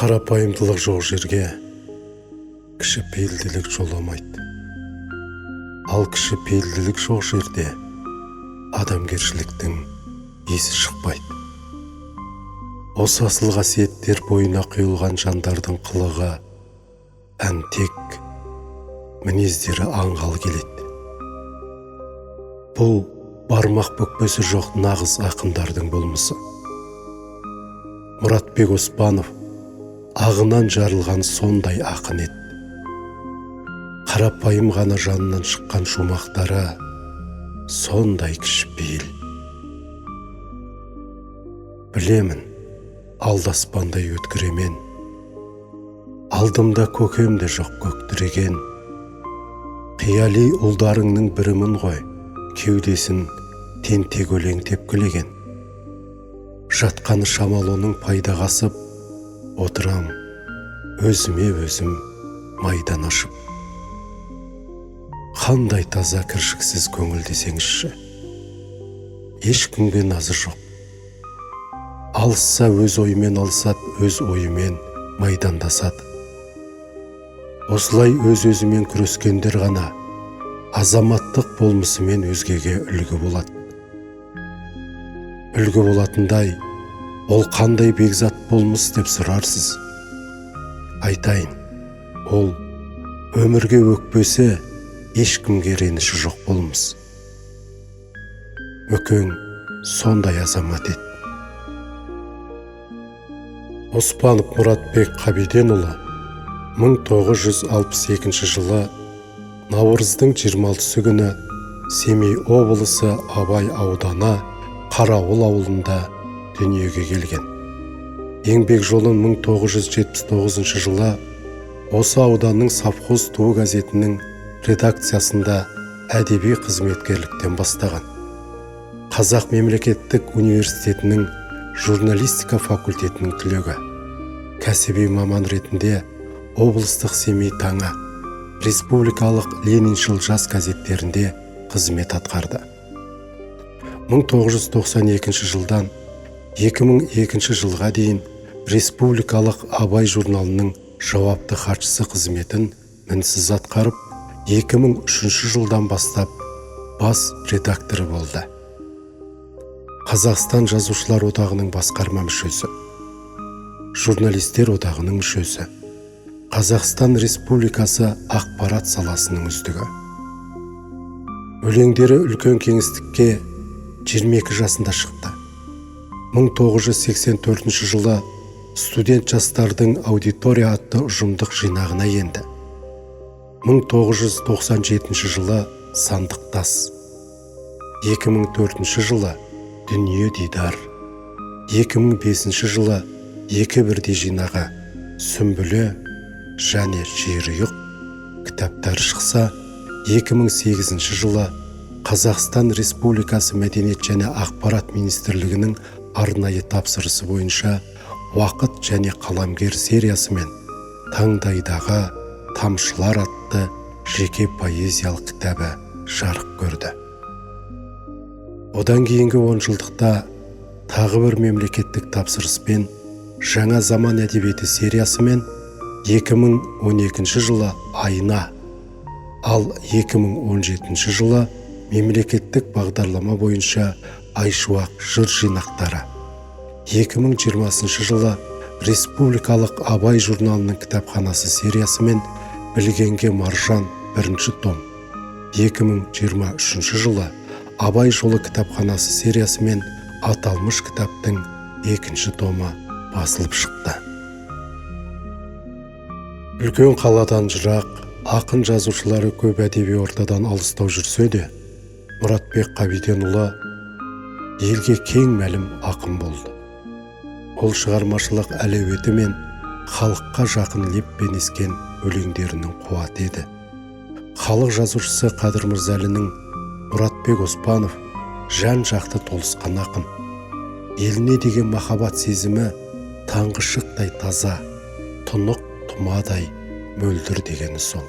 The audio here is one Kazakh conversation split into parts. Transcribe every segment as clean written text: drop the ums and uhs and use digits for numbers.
Қарапайымдылық жоқ жерге кішіпейілділік жоламайды. Ал кішіпейілділік жоқ жерде адамгершіліктің есі шықпайды. Осы асыл қасиеттер бойына құйылған жандардың қылығы әнтек, мінездері аңғал келеді. Бұл бармақ бүкпесі жоқ нағыз ақындардың болмысы. Мұратбек Оспанов ағынан жарылған сондай ақын еді. Қарапайым ғана жанынан шыққан шумақтары сондай кішіпейіл. Білемін, алдаспандай өткіремен, алдымда көкемде жоқ көктіреген. Қияли ұлдарыңның бірімін ғой, кеудесін тентек өлең тепкілеген. Жатқаны шамал оның пайда қасып, отырам өзіме өзім майдан ашып. Қандай таза кіршіксіз көңіл десеңізші, ешкімге назы жоқ. Алысса өз ойымен алысады, өз ойымен майдандасады. Осылай өз-өзімен күрескендер ғана азаматтық болмысымен өзгеге үлгі болады. Үлгі болатындай, ол қандай бекзат болмыс деп сұрарсыз. Айтайын, ол өмірге өкпесі, ешкімге реніші жоқ болмыс. Мөкең сондай азамат еді. Оспанов Мұратбек Қабиденұлы 1962 жылы наурыздың 26 күні Семей облысы Абай ауданы Қарауыл ауылында дүниеге келген. Еңбек жолын 1979 жылы осы ауданның совхоз туы газетінің редакциясында әдеби қызметкерліктен бастаған. Қазақ мемлекеттік университетінің журналистика факультетінің түлегі. Кәсіби маман ретінде облыстық Семей таңы, республикалық Лениншіл жас газеттерінде қызмет атқарды. 1992 жылдан 2002 жылға дейін республикалық Абай журналының жауапты хатшысы қызметін мінсіз атқарып, 2003 жылдан бастап бас редакторы болды. Қазақстан жазушылар одағының басқарма мүшесі, журналистер одағының мүшесі, Қазақстан Республикасы ақпарат саласының үздігі. Өлеңдері үлкен кеңістікке 22 жасында шықты. 1984 жылы студент жастардың аудитория атты ұжымдық жинағына енді. 1997 жылы Сандық тас, 2004 жылы Дүние дидар, 2005 жылы екі бірдей жинағы Сүмбілі және Жерұйық кітаптары шықса, 2008 жылы Қазақстан Республикасы Мәдениет және Ақпарат Министрлігінің арнайы тапсырысы бойынша Уақыт және қаламгер сериясымен Таңдайдағы тамшылар атты жеке поэзиялық кітабы жарық көрді. Одан кейінгі 10 жылдықта тағы бір мемлекеттік тапсырыспен Жаңа заман әдебиеті сериясымен 2012 жылы Айна, ал 2017 жылы мемлекеттік бағдарлама бойынша Айшуақ жыр жинақтары, 2020 жылы республикалық Абай журналының кітапханасы сериясымен Білгенге маржан бірінші том, 2023 жылы Абай жолы кітапханасы сериясымен аталмыш кітаптың екінші томы басылып шықты. Үлкен қаладан жырақ, ақын жазушылары көп әдеби ортадан алыстау жүрсе де, Мұратбек Қабиденұлы елге кең мәлім ақын болды. Ол шығармашылық әлеуеті мен халыққа жақын леппен ескен өлеңдерінің қуаты еді. Халық жазушысы Қадыр Мырзалінің Мұратбек Оспанов жан жақты толысқан ақын. Еліне деген махаббат сезімі таңғы шықтай таза, тұнық тұмадай мөлдір дегені сол.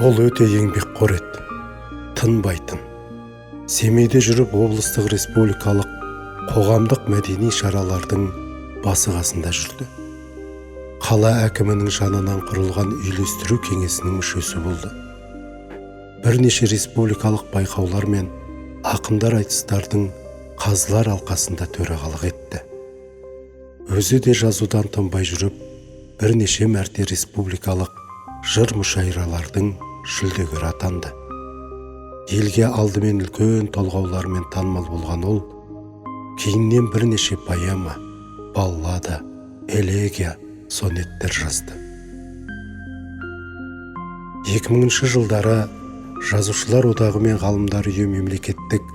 Ол өте еңбекқор еді, тынбайтын. Семейде жүріп облыстық республикалық қоғамдық мәдени шаралардың басы қасында жүрді. қала әкімінің жанынан құрылған үйлестіру кеңесінің мүшесі болды. Бірнеше республикалық байқаулар мен ақындар айтыстардың қазылар алқасында төрағалық етті. Өзі де жазудан тынбай жүріп, бірнеше мәрте республикалық жыр мүшайралардың жүлдегері атанды. Елге алдымен үлкен толғаулармен танымал болған ол, кейіннен бірнеше поэма, баллада, элегия, сонеттер жазды. 2000 жылдары Жазушылар одағы мен ғалымдар үйі мемлекеттік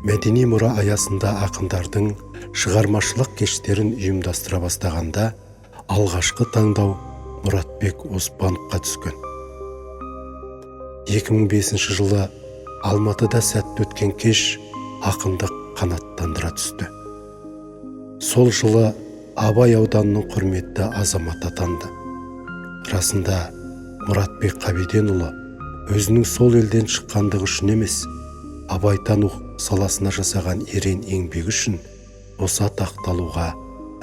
мәдени мұра аясында ақындардың шығармашылық кештерін ұйымдастыра бастағанда алғашқы таңдау Мұратбек Оспановқа түскен. 2005 жылы Алматыда сәтті өткен кеш ақындық қанаттандыра түсті. Сол жылы Абай ауданының құрметті азаматы атанды. Расында Мұратбек Қабиденұлы өзінің сол елден шыққандығы үшін емес, абайтану саласына жасаған ерен еңбегі үшін осы атақты алуға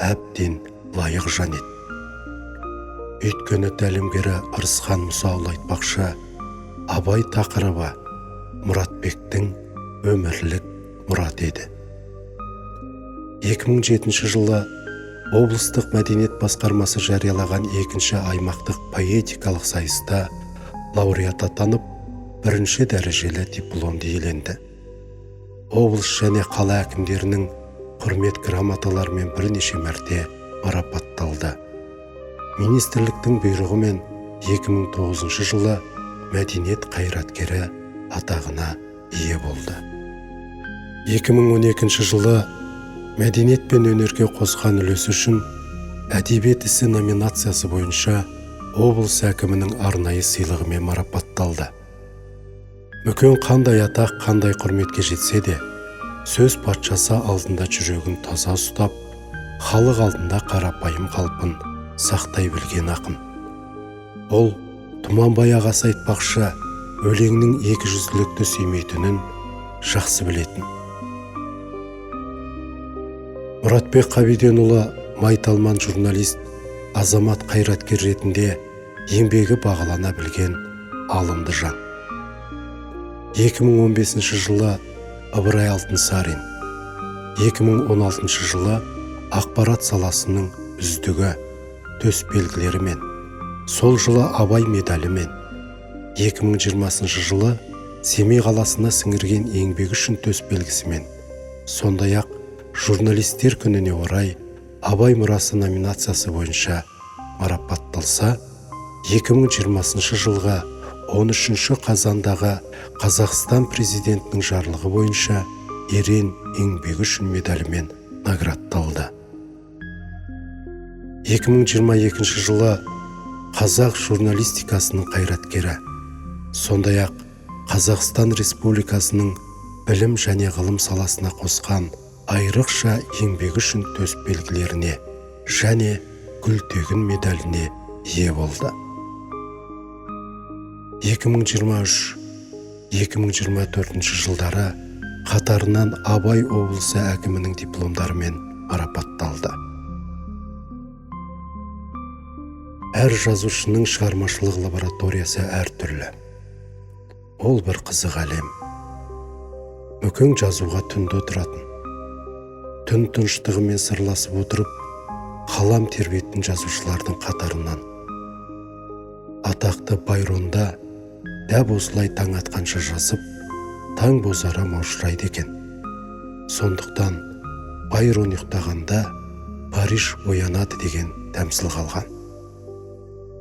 әбден лайық жан еді. Өйткені тәлімгері Ырысхан Мұсаұлы айтпақшы, абай тақырыбы Мұратбектің өмірлік мұраты еді. 2007 жылы облыстық мәдениет басқармасы жариялаған екінші аймақтық поэтикалық сайыста лауреат атанып, бірінші дәрежелі дипломды иеленді. Облыс және қала әкімдерінің құрмет грамоталарымен бірнеше мәрте марапатталды. Министрліктің бұйрығымен 2009 жылы мәдениет қайраткері атағына ие болды. 2012 жылы мәдениет пен өнерге қосқан үлесі үшін әдебиет ісі номинациясы бойынша облыс әкімінің арнайы сыйлығымен марапатталды. Мүкен қандай атақ, қандай құрметке жетсе де, сөз патшасы алдында жүрегін таза ұстап, халық алдында қарапайым қалпын сақтай білген ақын. Ол Тұманбай ағасы айтпақшы, өлеңнің екіжүзділікті сүймейтінін жақсы білетін. Мұратбек Қабиденұлы майталман журналист, азамат қайраткер ретінде еңбегі бағалана білген алымды жан. 2015 жылы Ыбырай Алтынсарин, 2016 жылы ақпарат саласының үздігі төсбелгілерімен, сол жылы Абай медалімен, 2020 жылы Семей қаласына сіңірген еңбегі үшін төсбелгісімен, сондай-ақ журналистер күніне орай Абай мұрасы номинациясы бойынша марапатталса, 2020 жылға 13 қазандағы Қазақстан президентінің жарлығы бойынша ерен еңбегі үшін медалімен наградталды. 2022 жылы қазақ журналистикасының қайраткері, сондай-ақ Қазақстан Республикасының білім және ғылым саласына қосқан айрықша еңбегі үшін төсбелгілеріне және күлтегін медаліне ие болды. 2023-2024 жылдары қатарынан Абай облысы әкімінің дипломдарымен марапатталды. Әр жазушының шығармашылық лабораториясы әртүрлі. Ол бір қызық әлем. Мүкен жазуға түнде отыратын. Түн тыныштығымен сырласып отырып, қалам тербейтін жазушылардың қатарынан. Атақты Байронда дәп осылай таң атқанша жазып, таң бозара маужырайды екен. Сондықтан Байрон ұйықтағанда Париж оянады деген тәмсіл қалған.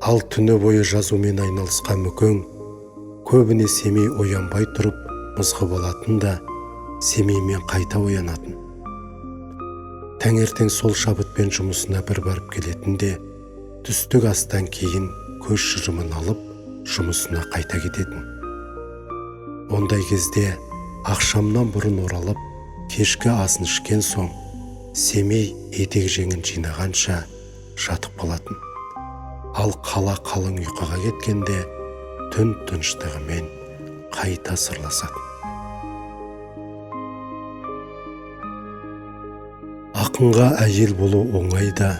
Ал түні бойы жазумен айналысқан Мүкен көбіне Семей оянбай тұрып мызғы болатын да Семеймен қайта оянатын. Таңертең сол шабытпен жұмысына бір барып келетінде, түстік астан кейін көз шырымын алып, жұмысына қайта кететін. Ондай кезде ақшамнан бұрын оралып, кешкі асын ішкен соң, Семей етек жеңін жинағанша жатып қалатын. Ал қала қалың ұйқыға кеткенде, түн тыныштығымен қайта сырласатын. Ақынға әйел болу оңай да,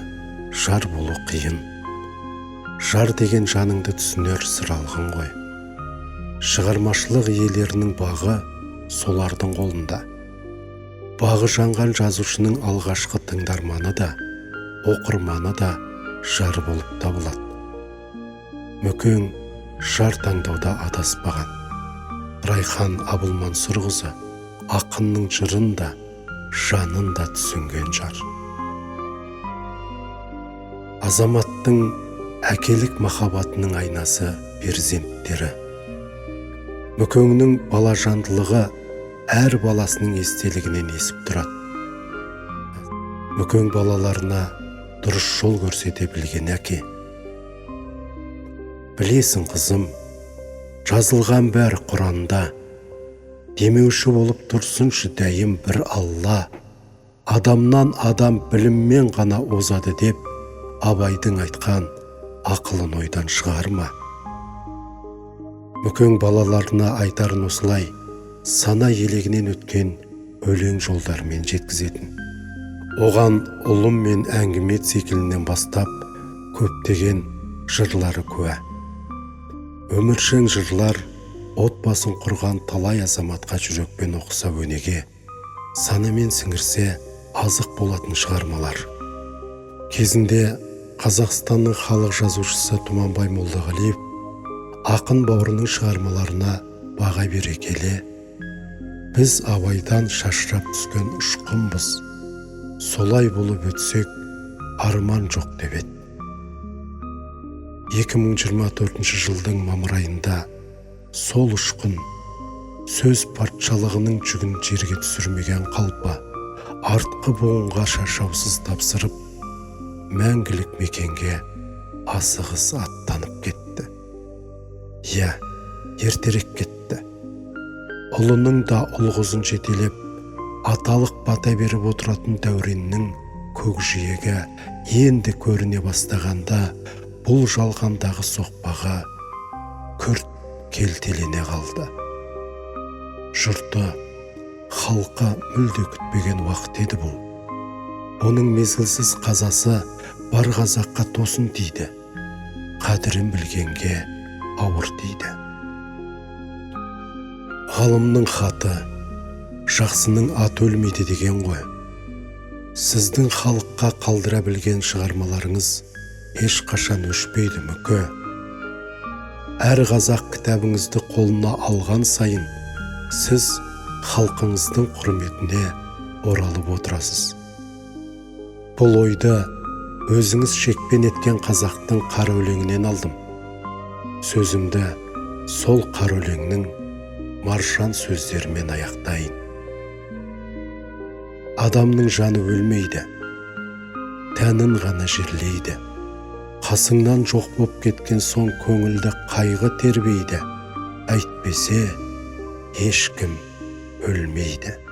жар болу қиын. жар деген жаныңды түсінер сыр алғын ғой. Шығармашылық иелерінің бағы солардың қолында. Бағы жанған жазушының алғашқы тыңдарманы да, оқырманы да жар болып табылады. Мүкең жар таңдауда адаспаған. Райхан Абылмансұрқызы ақынның жырын да, жанын да түсінген жар. Азаматтың әкелік махаббатының айнасы перзенттері. Мүкеңнің балажандылығы әр баласының естелігінен есіп тұрады. Мүкең балаларына дұрыс жол көрсете білген әке. Білесің қызым, жазылған бәрі Құранда, демеуші болып тұрсыншы дәйім бір Алла, адамнан адам біліммен ғана озады деп, Абайдың айтқан ақылын ойдан шығарма. Мүкең балаларына айтарын осылай, сана елегінен өткен өлең жолдарымен жеткізетін. Оған ұлым мен әңгіме циклінен бастап көптеген жырлары куә. Өміршең жырлар отбасын құрған талай азаматқа жүрекпен оқыса өнеге, санамен сіңірсе азық болатын шығармалар. Кезінде Қазақстанның халық жазушысы Тұманбай Молдағалиев ақын бауырының шығармаларына баға бере келе, біз Абайдан шашырап түскен ұшқынбыз, солай болып өтсек арман жоқ деп еді. 2024 жылдың мамыр айында сол ұшқын сөз патшалығының жүгін жерге түсірмеген қалпы артқы буынға шашаусыз тапсырып, мәңгілік мекенге асығыс аттанып кетті. Я, ертерек кетті. Ұлының да ұлғызын жетелеп, аталық бата беріп отыратын дәуреннің көкжиегі енді көріне бастағанда, бұл жалғандағы соқпаға күрт келтелене қалды. Жұрты, халқы мүлде күтпеген уақыт еді бұл. Оның мезгілсіз қазасы бар қазаққа тосын тиді, қадірін білгенге ауыр тиді. Ғалымның хаты, жақсының аты өлмейді деген ғой. Сіздің халыққа қалдыра білген шығармаларыңыз ешқашан өшпейді мүкі. Әр қазақ кітабыңызды қолына алған сайын, сіз халқыңыздың құрметіне оралып отырасыз. Бұл ойды өзіңіз шекпен еткен қазақтың қара өлеңінен алдым. Сөзімді сол қара өлеңнің маржан сөздерімен аяқтайын. Адамның жаны өлмейді, тәнін ғана жерлейді. Қасыңнан жоқ боп кеткен соң көңілді қайғы тербейді. Әйтпесе ешкім өлмейді.